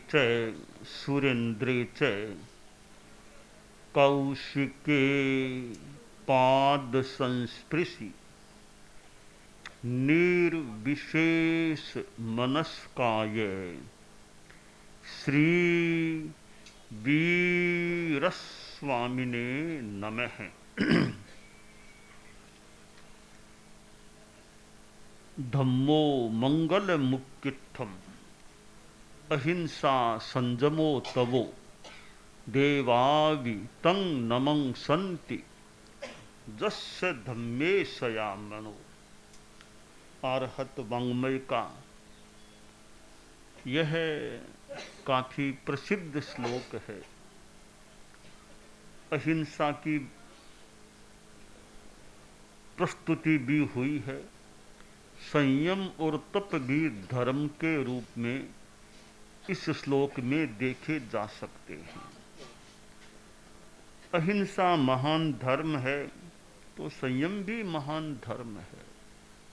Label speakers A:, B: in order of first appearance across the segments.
A: च सुरेन्द्रे च कौशिके पाद संस्पृशि निर्विशेष मनस्काय श्री वीरस्वामिने नमः। धम्मो मंगल मुक्तित्थम अहिंसा संजमो तवो देवावि तं नमं संति जस्य धम्मे सयामनो। अरहत वाङ्मय का यह काफी प्रसिद्ध श्लोक है। अहिंसा की प्रस्तुति भी हुई है। संयम और तप भी धर्म के रूप में इस श्लोक में देखे जा सकते हैं। अहिंसा महान धर्म है तो संयम भी महान धर्म है,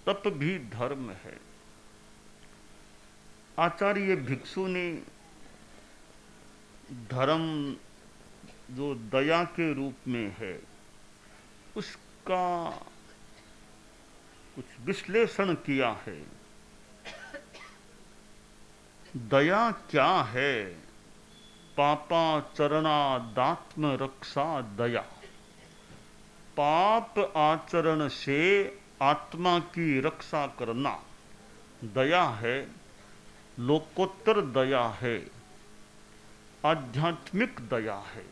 A: तप भी धर्म है। आचार्य भिक्षु ने धर्म जो दया के रूप में है उसका कुछ विश्लेषण किया है। दया क्या है? पापाचरणादात्म रक्षा दया। पाप आचरण से आत्मा की रक्षा करना दया है, लोकोत्तर दया है, आध्यात्मिक दया है।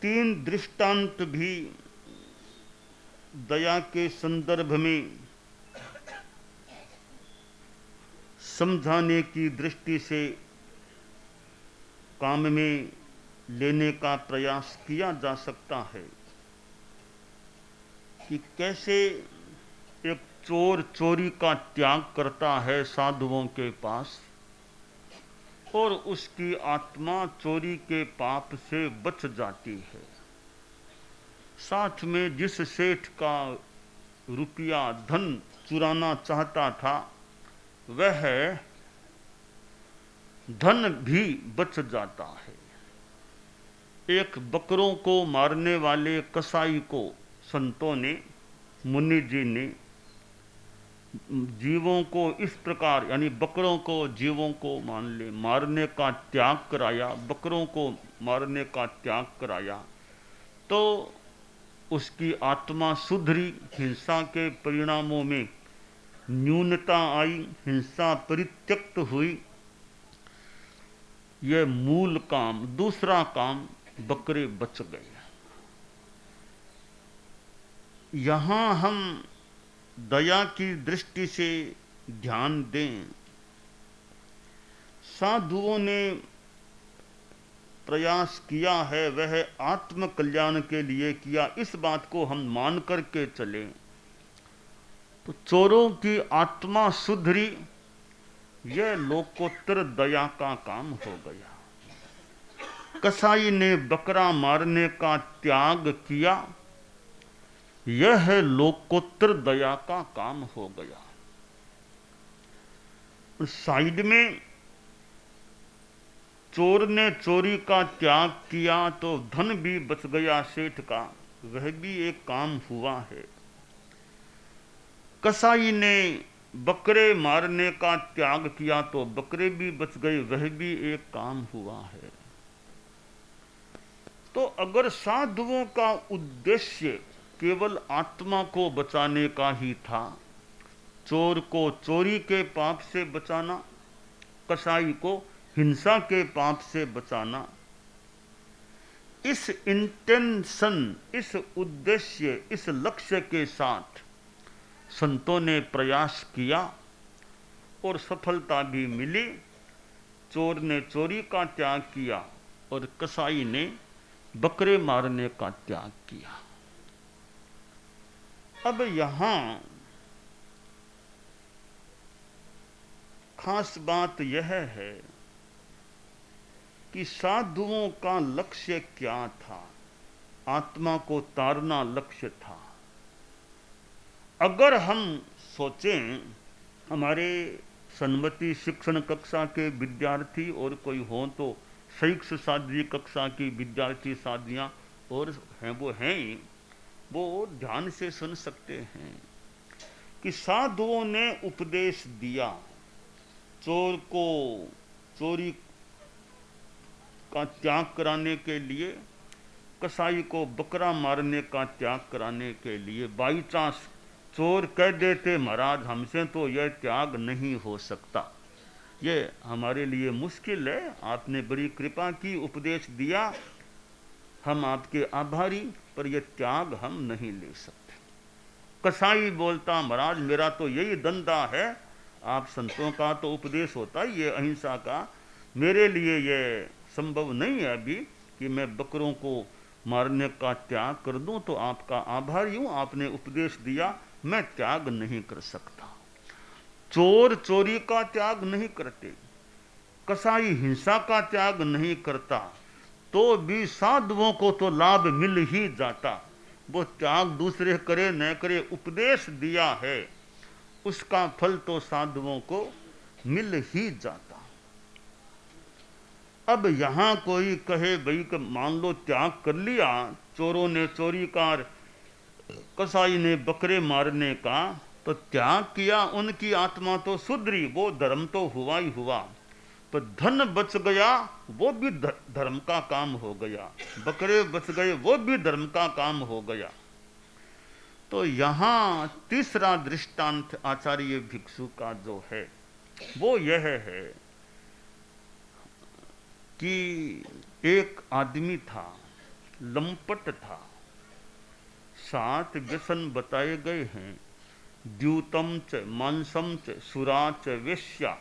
A: 3 दृष्टांत भी दया के संदर्भ में समझाने की दृष्टि से काम में लेने का प्रयास किया जा सकता है कि कैसे एक चोर चोरी का त्याग करता है साधुओं के पास और उसकी आत्मा चोरी के पाप से बच जाती है। साथ में जिस सेठ का रुपया धन चुराना चाहता था वह धन भी बच जाता है। एक बकरों को मारने वाले कसाई को संतों ने, मुनि जी ने जीवों को इस प्रकार, यानी बकरों को जीवों को मान ले मारने का त्याग कराया, बकरों को मारने का त्याग कराया तो उसकी आत्मा सुधरी, हिंसा के परिणामों में न्यूनता आई, हिंसा परित्यक्त हुई। यह मूल काम। दूसरा काम, बकरे बच गए। यहां हम दया की दृष्टि से ध्यान दें। साधुओं ने प्रयास किया है वह आत्म कल्याण के लिए किया, इस बात को हम मान करके चले तो चोरों की आत्मा सुधरी, यह लोकोत्तर दया का काम हो गया। कसाई ने बकरा मारने का त्याग किया, यह लोकोत्तर दया का काम हो गया। साइड में चोर ने चोरी का त्याग किया तो धन भी बच गया सेठ का, वह भी एक काम हुआ है। कसाई ने बकरे मारने का त्याग किया तो बकरे भी बच गए, वह भी एक काम हुआ है। तो अगर साधुओं का उद्देश्य केवल आत्मा को बचाने का ही था, चोर को चोरी के पाप से बचाना, कसाई को हिंसा के पाप से बचाना, इस इंटेंशन, इस उद्देश्य, इस लक्ष्य के साथ संतों ने प्रयास किया और सफलता भी मिली। चोर ने चोरी का त्याग किया और कसाई ने बकरे मारने का त्याग किया। अब यहां खास बात यह है कि साधुओं का लक्ष्य क्या था? आत्मा को तारना लक्ष्य था। अगर हम सोचें, हमारे सन्मति शिक्षण कक्षा के विद्यार्थी और कोई हो तो शैक्ष साध्वी कक्षा की विद्यार्थी साध्वियाँ और हैं वो हैं ही, वो ध्यान से सुन सकते हैं कि साधुओं ने उपदेश दिया चोर को चोरी का त्याग कराने के लिए, कसाई को बकरा मारने का त्याग कराने के लिए। बाई चांस चोर कह देते महाराज हमसे तो यह त्याग नहीं हो सकता, ये हमारे लिए मुश्किल है, आपने बड़ी कृपा की, उपदेश दिया, हम आपके आभारी, पर यह त्याग हम नहीं ले सकते। कसाई बोलता महाराज मेरा तो यही धंधा है, आप संतों का तो उपदेश होता ही है अहिंसा का, मेरे लिए यह संभव नहीं है अभी कि मैं बकरों को मारने का त्याग कर दूं, तो आपका आभारी हूं, आपने उपदेश दिया, मैं त्याग नहीं कर सकता। चोर चोरी का त्याग नहीं करते, कसाई हिंसा का त्याग नहीं करता, तो भी साधुओं को तो लाभ मिल ही जाता। वो त्याग दूसरे करे न करे, उपदेश दिया है उसका फल तो साधुओं को मिल ही जाता। अब यहां कोई कहे भाई कि मान लो त्याग कर लिया चोरों ने चोरी का, कसाई ने बकरे मारने का, तो त्याग किया, उनकी आत्मा तो सुधरी, वो धर्म तो हुआ ही हुआ, पर धन बच गया वो भी धर्म का काम हो गया, बकरे बच गए वो भी धर्म का काम हो गया। तो यहां तीसरा दृष्टांत आचार्य भिक्षु का जो है वो यह है कि एक आदमी था, लंपट था, 7 व्यसन बताए गए हैं, द्यूतम च मांसम च सुरा च वेश्या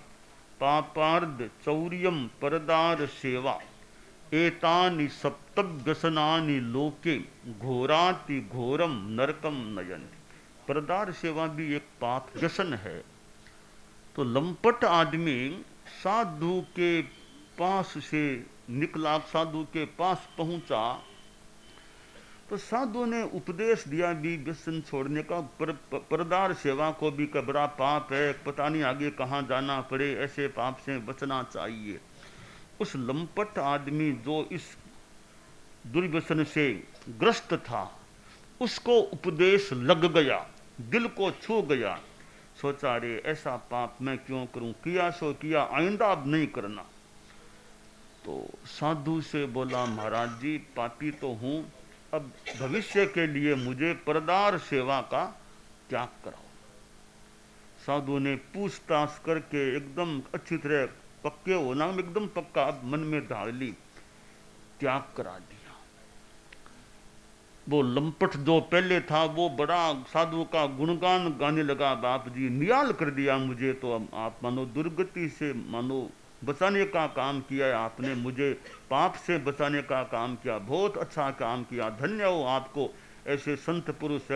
A: पापार्ध चौर्यम परदार सेवा एतानि सप्तव्यसनानि लोके घोराति घोरम नरकम नयन्ति। परदार सेवा भी एक पाप व्यसन है। तो लंपट आदमी साधु के पास से निकला, साधु के पास पहुंचा, तो साधु ने उपदेश दिया भी व्यसन छोड़ने का, परदार सेवा को भी बड़ा पाप है, पता नहीं आगे कहाँ जाना पड़े, ऐसे पाप से बचना चाहिए। उस लंपट आदमी जो इस दुर्व्यसन से ग्रस्त था, उसको उपदेश लग गया, दिल को छू गया, सोचा रे ऐसा पाप मैं क्यों करूं, किया सो किया, आइंदा अब नहीं करना। तो साधु से बोला महाराज जी पापी तो हूं, अब भविष्य के लिए मुझे परदार सेवा का त्याग कराओ। साधु ने पूछताछ करके एकदम अच्छी तरह पक्के होना एकदम पक्का मन में धार ली, त्याग करा दिया। वो लंपट जो पहले था वो बड़ा साधु का गुणगान गाने लगा, बाप जी नियाल कर दिया मुझे, तो आप मानो दुर्गति से मानो बचाने का काम किया है आपने, मुझे पाप से बचाने का काम किया, बहुत अच्छा काम किया, धन्य हो आपको, ऐसे संत पुरुष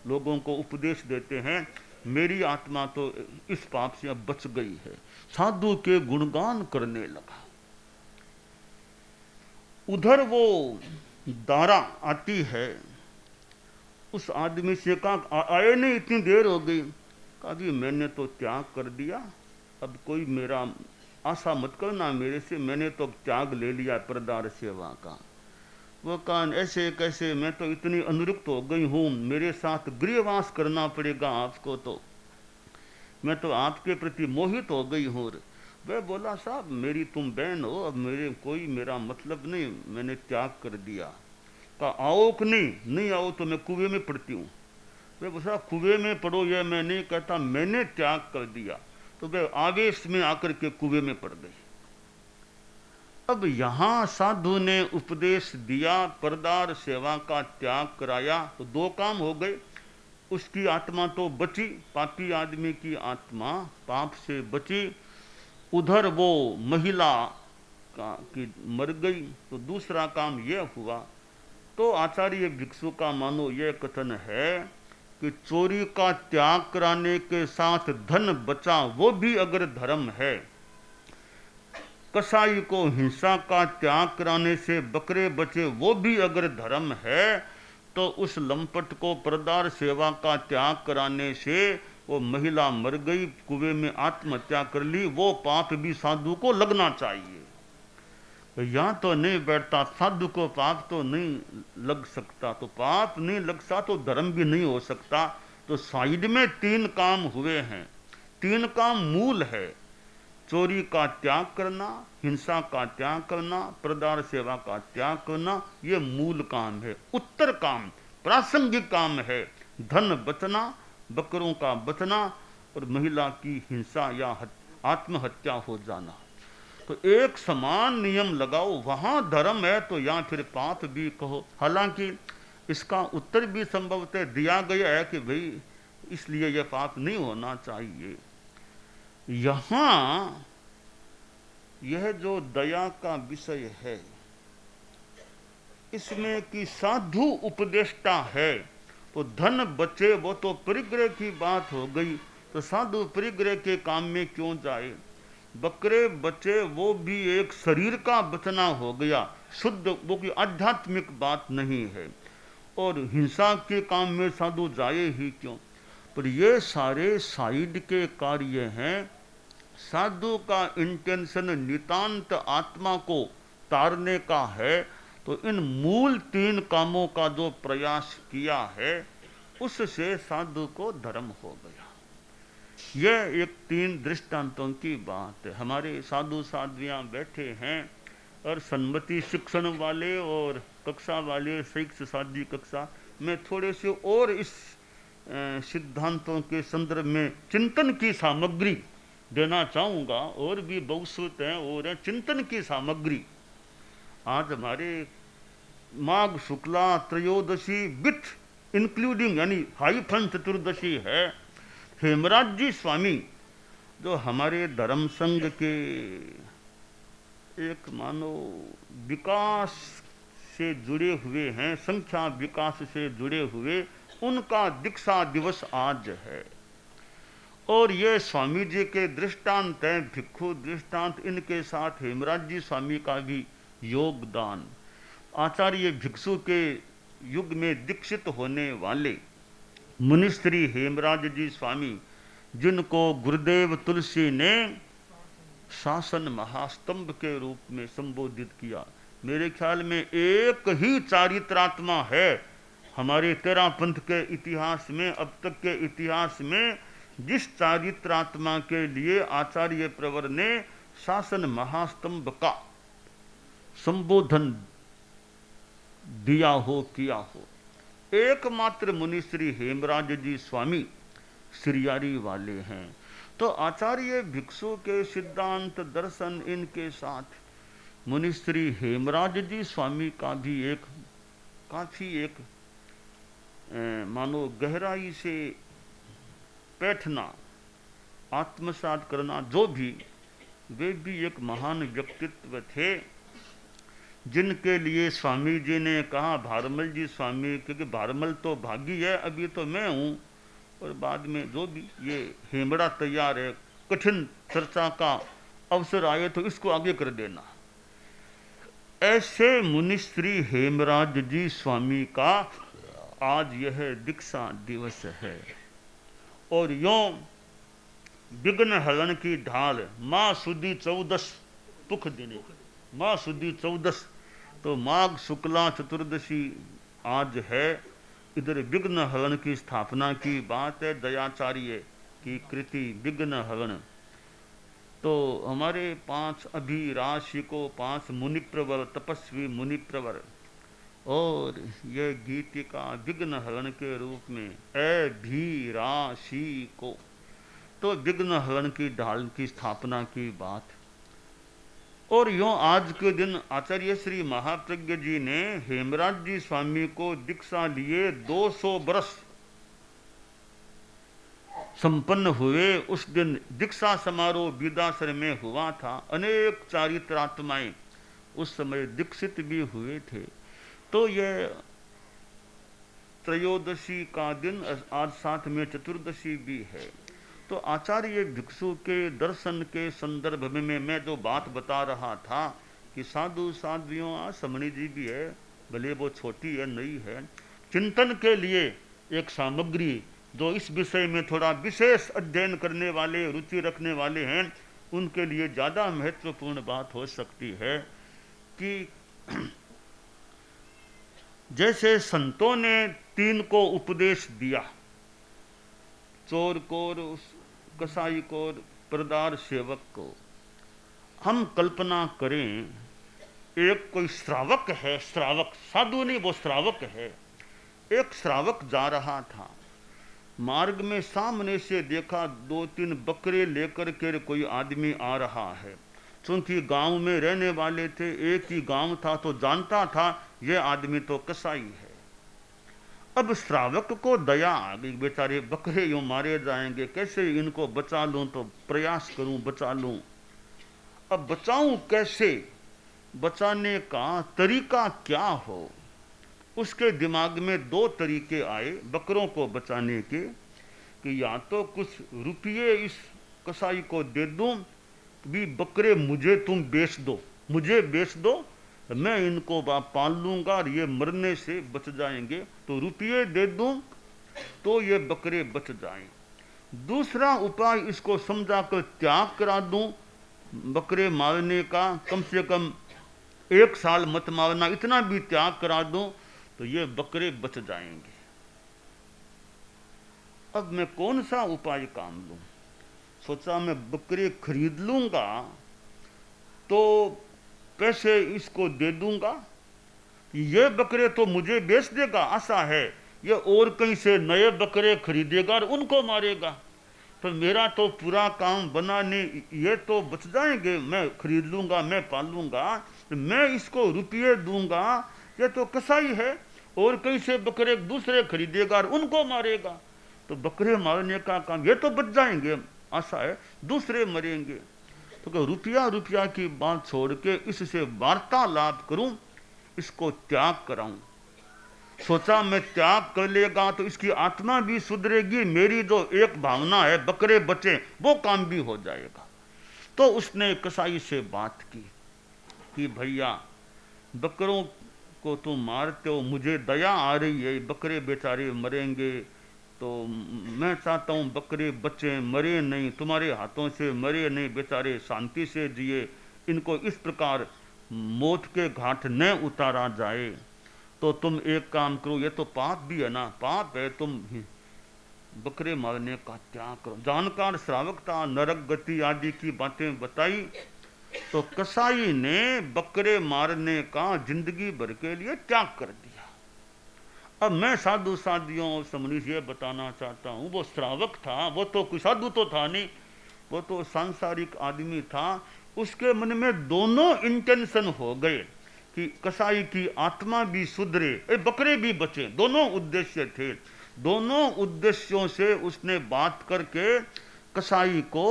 A: लोगों को उपदेश देते हैं, मेरी आत्मा तो इस पाप से अब बच गई है। साधु के गुणगान करने लगा। उधर वो दारा आती है, उस आदमी से कहा आए नहीं इतनी देर हो गई, कहा भी मैंने तो त्याग कर दिया, अब कोई मेरा आशा मत करना मेरे से, मैंने तो त्याग ले लिया परदार सेवा का। वो कहा ऐसे कैसे, मैं तो इतनी अनुरक्त हो गई हूँ, मेरे साथ गृहवास करना पड़ेगा आपको, तो मैं तो आपके प्रति मोहित हो गई हूँ। वह बोला साहब मेरी तुम बहन हो, अब कोई मेरा मतलब नहीं, मैंने त्याग कर दिया। कहा आओ कि नहीं आओ तो मैं कुएं में पड़ती हूँ। वह बोला कुएं में पड़ो यह मैं नहीं कहता, मैंने त्याग कर दिया। तो वह आवेश में आकर के कुएं में पड़ गई। अब यहां साधु ने उपदेश दिया, परदार सेवा का त्याग कराया, तो 2 काम हो गए, उसकी आत्मा तो बची, पापी आदमी की आत्मा पाप से बची, उधर वो महिला की मर गई, तो दूसरा काम यह हुआ। तो आचार्य भिक्षु का मानो यह कथन है कि चोरी का त्याग कराने के साथ धन बचा वो भी अगर धर्म है, कसाई को हिंसा का त्याग कराने से बकरे बचे वो भी अगर धर्म है, तो उस लंपट को परदार सेवा का त्याग कराने से वो महिला मर गई, कुएं में आत्महत्या कर ली, वो पाप भी साधु को लगना चाहिए। यहाँ तो नहीं बैठता, साधु को पाप तो नहीं लग सकता, तो पाप नहीं लग सकता तो धर्म भी नहीं हो सकता। तो साइड में तीन काम हुए हैं, तीन काम मूल है। चोरी का त्याग करना, हिंसा का त्याग करना, प्रदार सेवा का त्याग करना, ये मूल काम है। उत्तर काम, प्रासंगिक काम है धन बचना, बकरों का बचना और महिला की हिंसा या आत्महत्या हो जाना। तो एक समान नियम लगाओ, वहां धर्म है तो या फिर पाप भी कहो। हालांकि इसका उत्तर भी संभवतः दिया गया है कि भाई इसलिए यह पाप नहीं होना चाहिए। यहां यह जो दया का विषय है, इसमें कि साधु उपदेष्टा है तो धन बचे, वो तो परिग्रह की बात हो गई, तो साधु परिग्रह के काम में क्यों जाए। बकरे बचे वो भी एक शरीर का बचना हो गया, शुद्ध, वो की आध्यात्मिक बात नहीं है। और हिंसा के काम में साधु जाए ही क्यों। पर ये सारे साइड के कार्य हैं। साधु का इंटेंशन नितांत आत्मा को तारने का है, तो इन मूल तीन कामों का जो प्रयास किया है उससे साधु को धर्म हो गया। यह एक तीन दृष्टांतों की बात है। हमारे साधु साध्वियाँ बैठे हैं और सन्मति शिक्षण वाले और कक्षा वाले, शिक्ष साध्वी कक्षा में थोड़े से और इस सिद्धांतों के संदर्भ में चिंतन की सामग्री देना चाहूँगा। और भी बहुत हैं और हैं चिंतन की सामग्री। आज हमारे माघ शुक्ला त्रयोदशी विथ इंक्लूडिंग यानी हाइफन चतुर्दशी है। हेमराज जी स्वामी जो हमारे धर्म संघ के एक मानो विकास से जुड़े हुए हैं, संख्या विकास से जुड़े हुए, उनका दीक्षा दिवस आज है। और ये स्वामी जी के दृष्टांत हैं, भिक्षु दृष्टांत, इनके साथ हेमराज जी स्वामी का भी योगदान। आचार्य भिक्षु के युग में दीक्षित होने वाले मुनिश्री हेमराज जी स्वामी, जिनको गुरुदेव तुलसी ने शासन महास्तंभ के रूप में संबोधित किया। मेरे ख्याल में एक ही चारित्रात्मा है हमारे तेरा पंथ के इतिहास में, अब तक के इतिहास में, जिस चारित्रात्मा के लिए आचार्य प्रवर ने शासन महास्तंभ का संबोधन दिया हो, किया हो। एकमात्र मुनि श्री हेमराज जी स्वामी श्रियारी वाले हैं। तो आचार्य भिक्षु के सिद्धांत दर्शन, इनके साथ मुनि श्री हेमराज जी स्वामी का भी एक काफी एक मानो गहराई से बैठना, आत्मसात करना, जो भी, वे भी एक महान व्यक्तित्व थे, जिनके लिए स्वामी जी ने कहा, भारमल जी स्वामी, क्योंकि भारमल तो भागी है, अभी तो मैं हूँ, और बाद में जो भी ये हेमड़ा तैयार है, कठिन चर्चा का अवसर आए तो इसको आगे कर देना। ऐसे मुनिश्री हेमराज जी स्वामी का आज यह दीक्षा दिवस है। और यों विघ्न हरण की ढाल माँ सुदी 14 पुख दिने, माँ सुदी 14, तो माघ शुक्ला चतुर्दशी आज है। इधर विघ्न हरण की स्थापना की बात है, दयाचार्य की कृति विघ्न हरण। तो हमारे 5 अभिराशि को 5 मुनिप्रवर, तपस्वी मुनिप्रवर, और यह गीतिका विघ्न हरण के रूप में अभिराशि को, तो विघ्न हरण की ढाल की स्थापना की बात। और यूं आज के दिन आचार्य श्री महाप्रज्ञ जी ने हेमराज जी स्वामी को दीक्षा लिए 200 वर्ष संपन्न हुए। उस दिन दीक्षा समारोह विदासर में हुआ था। अनेक चारित्रात्माएं उस समय दीक्षित भी हुए थे। तो यह त्रयोदशी का दिन, आज साथ में चतुर्दशी भी है। तो आचार्य भिक्षु के दर्शन के संदर्भ में मैं जो बात बता रहा था कि साधु साध्वियों, समणी जी भी है, भले वो छोटी है, नई है, चिंतन के लिए एक सामग्री जो इस विषय में थोड़ा विशेष अध्ययन करने वाले, रुचि रखने वाले हैं, उनके लिए ज़्यादा महत्वपूर्ण बात हो सकती है कि जैसे संतों ने 3 को उपदेश दिया, चोर को, कसाई को, प्रदार सेवक को, हम कल्पना करें एक कोई श्रावक है, श्रावक साधु नहीं, वो श्रावक है। एक श्रावक जा रहा था, मार्ग में सामने से देखा 2-3 बकरे लेकर के कोई आदमी आ रहा है। चूंकि गांव में रहने वाले थे, एक ही गांव था, तो जानता था ये आदमी तो कसाई है। अब श्रावक को दया आ गई, बेचारे बकरे यूं मारे जाएंगे, कैसे इनको बचा लूं, तो प्रयास करूं बचा लूं। अब बचाऊं कैसे, बचाने का तरीका क्या हो। उसके दिमाग में 2 तरीके आए बकरों को बचाने के, कि या तो कुछ रुपये इस कसाई को दे दूं, भी बकरे मुझे तुम बेच दो, मुझे बेच दो, मैं इनको पाल लूंगा और ये मरने से बच जाएंगे, तो रुपये दे दूं तो ये बकरे बच जाएं। दूसरा उपाय, इसको समझा कर त्याग करा दूं बकरे मारने का, कम से कम 1 साल मत मारना, इतना भी त्याग करा दूं तो ये बकरे बच जाएंगे। अब मैं कौन सा उपाय काम लूं। सोचा मैं बकरे खरीद लूंगा तो पैसे इसको दे दूंगा, ये बकरे तो मुझे बेच देगा, आशा है ये और कहीं से नए बकरे खरीदेगा और उनको मारेगा, तो मेरा तो पूरा काम बना नहीं, ये तो बच जाएंगे, मैं खरीद लूंगा, मैं पालूंगा, मैं इसको रुपये दूंगा, ये तो कसाई है, और कहीं से बकरे दूसरे खरीदेगा और उनको मारेगा, तो बकरे मारने का काम, ये तो बच जाएंगे, आशा है, दूसरे मरेंगे। तो रुपया रुपया की बात छोड़ के इससे वार्तालाप करूं, इसको त्याग कराऊं। सोचा मैं त्याग कर लेगा तो इसकी आत्मा भी सुधरेगी, मेरी जो एक भावना है बकरे बचे वो काम भी हो जाएगा। तो उसने कसाई से बात की कि भैया बकरों को तुम मारते हो, मुझे दया आ रही है, बकरे बेचारे मरेंगे, तो मैं चाहता हूँ बकरे बचे, मरे नहीं, तुम्हारे हाथों से मरे नहीं, बेचारे शांति से जिए, इनको इस प्रकार मौत के घाट न उतारा जाए। तो तुम एक काम करो, ये तो पाप भी है ना, पाप है, तुम बकरे मारने का त्याग करो। जानकार श्रावक था, नरक गति आदि की बातें बताई, तो कसाई ने बकरे मारने का जिंदगी भर के लिए त्याग कर दिया। अब मैं साधु साधियों समझी ये बताना चाहता हूँ, वो श्रावक था, वो तो कोई साधु तो था नहीं, वो तो सांसारिक आदमी था, उसके मन में दोनों इंटेंशन हो गए कि कसाई की आत्मा भी सुधरे, बकरे भी बचे, दोनों उद्देश्य थे। दोनों उद्देश्यों से उसने बात करके कसाई को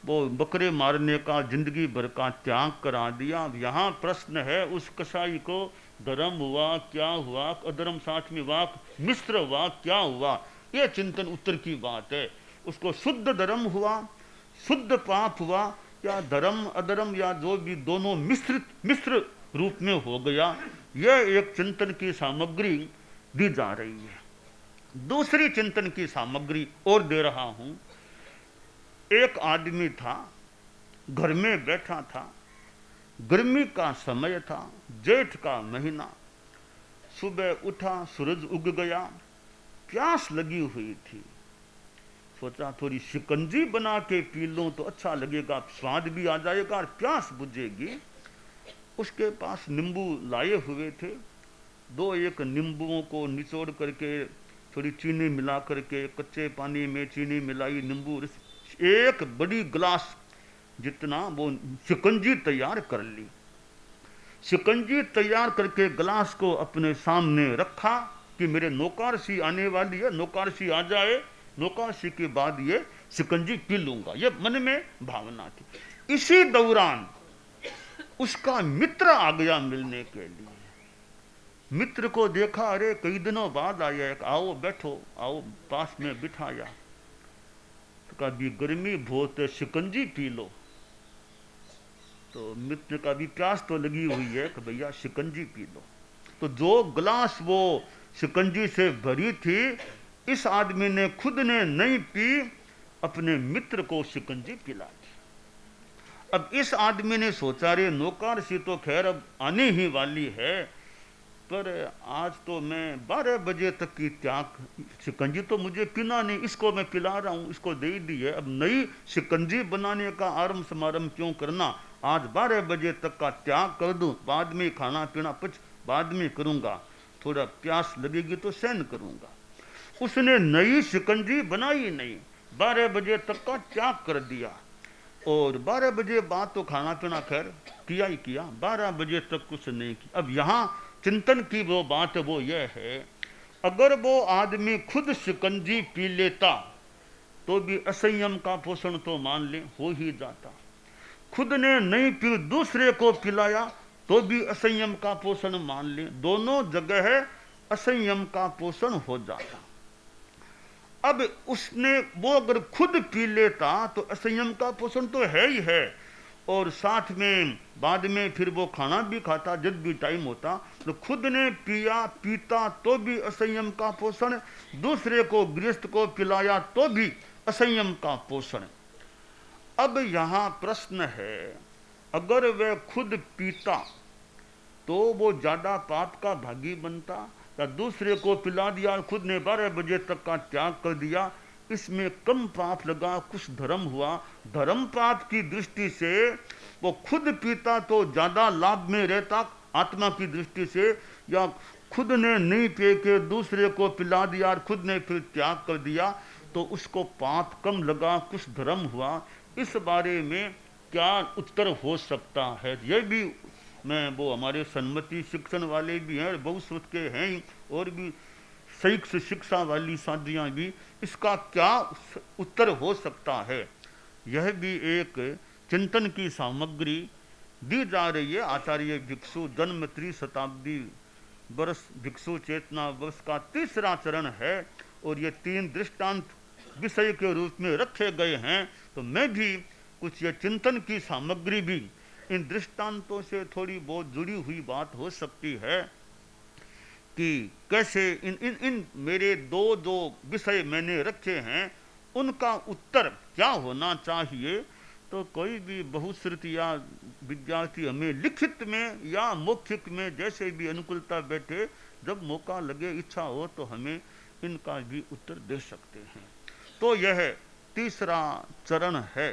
A: वो बकरे मारने का जिंदगी भर का त्याग करा दिया। यहाँ प्रश्न है, उस कसाई को धर्म हुआ क्या हुआ, अधर्म साथ में हुआ, मिश्र हुआ क्या हुआ, ये चिंतन उत्तर की बात है। उसको शुद्ध धर्म हुआ, शुद्ध पाप हुआ, या धर्म अधर्म या जो भी दोनों मिश्र रूप में हो गया, यह एक चिंतन की सामग्री दी जा रही है। दूसरी चिंतन की सामग्री और दे रहा हूं। एक आदमी था, घर में बैठा था, गर्मी का समय था, जेठ का महीना, सुबह उठा, सूरज उग गया, प्यास लगी हुई थी, सोचा थोड़ी शिकंजी बना के पी लूं तो अच्छा लगेगा, स्वाद भी आ जाएगा और प्यास बुझेगी। उसके पास नींबू लाए हुए थे, 2-1 नींबुओं को निचोड़ करके थोड़ी चीनी मिला करके, कच्चे पानी में चीनी मिलाई, नींबू रस, एक बड़ी गिलास जितना वो शिकंजी तैयार कर ली। शिकंजी तैयार करके गिलास को अपने सामने रखा कि मेरे नौकरसी आने वाली है, नौकरसी आ जाए, नौकरसी के बाद ये शिकंजी पी लूंगा, ये मन में भावना थी। इसी दौरान उसका मित्र आ गया मिलने के लिए। मित्र को देखा, अरे कई दिनों बाद आया है, आओ बैठो, आओ, पास में बिठाया, तो कभी गर्मी बहुत है, शिकंजी पी लो। तो मित्र का भी प्यास तो लगी हुई है कि भैया शिकंजी पी लो। तो जो गिलास वो शिकंजी से भरी थी, इस आदमी ने खुद ने नहीं पी, अपने मित्र को शिकंजी पिला दी। अब इस आदमी ने सोचा, रे नौकरसी तो खैर अब आने ही वाली है, पर आज तो मैं 12 बजे तक की त्याग, शिकंजी तो मुझे पीना नहीं, इसको मैं पिला रहा हूँ, इसको दे दी है, अब नई शिकंजी बनाने का आरंभ समारंभ क्यों करना, आज 12 बजे तक का त्याग कर दूं, बाद में खाना पीना बाद में करूँगा, थोड़ा प्यास लगेगी तो सहन करूँगा। उसने नई शिकंजी बनाई नहीं, 12 बजे तक का त्याग कर दिया। और 12 बजे बाद तो खाना पीना खैर किया ही किया, 12 बजे तक कुछ नहीं किया। अब यहाँ चिंतन की वो बात वो ये है, अगर वो आदमी खुद शिकंजी पी लेता तो भी असंयम का पोषण तो मान ले हो ही जाता, खुद ने नहीं पी दूसरे को पिलाया तो भी असंयम का पोषण मान ले, दोनों जगह असंयम का पोषण हो जाता। अब उसने वो अगर खुद पी लेता तो असंयम का पोषण तो है ही है, और साथ में बाद में फिर वो खाना भी खाता जब भी टाइम होता, तो खुद ने पीता तो भी असंयम का पोषण, दूसरे को गृहस्थ को पिलाया तो भी असंयम का पोषण। अब यहाँ प्रश्न है, अगर वह खुद पीता तो वो ज्यादा पाप का भागी बनता, या दूसरे को पिला दिया, खुद ने 12 बजे तक का त्याग कर दिया, इसमें कम पाप लगा, कुछ धर्म हुआ। धर्म पाप की दृष्टि से वो खुद पीता तो ज्यादा लाभ में रहता आत्मा की दृष्टि से, या खुद ने नहीं पी के दूसरे को पिला दिया और खुद ने फिर त्याग कर दिया तो उसको पाप कम लगा, कुछ धर्म हुआ। इस बारे में क्या उत्तर हो सकता है, यह भी मैं वो हमारे सन्मति शिक्षण वाले भी हैं, बहुश्रुत के हैं ही, और भी शैक्ष शिक्षा वाली साधियाँ भी, इसका क्या उत्तर हो सकता है, यह भी एक चिंतन की सामग्री दी जा रही है। आचार्य भिक्षु जन्म 3 शताब्दी वर्ष भिक्षु चेतना वर्ष का 3रा चरण है, और ये 3 दृष्टांत विषय के रूप में रखे गए हैं। तो मैं भी कुछ ये चिंतन की सामग्री भी इन दृष्टांतों से थोड़ी बहुत जुड़ी हुई बात हो सकती है कि कैसे इन मेरे दो विषय मैंने रखे हैं उनका उत्तर क्या होना चाहिए। तो कोई भी बहुश्रुत या विद्यार्थी हमें लिखित में या मौखिक में जैसे भी अनुकूलता बैठे, जब मौका लगे, इच्छा हो तो हमें इनका भी उत्तर दे सकते हैं। तो यह 3रा चरण है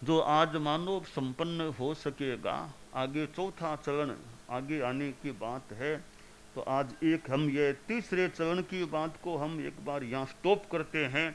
A: जो आज मानव संपन्न हो सकेगा। आगे 4था चरण आगे आने की बात है। तो आज हम ये 3रे चरण की बात को हम एक बार यहाँ स्टॉप करते हैं।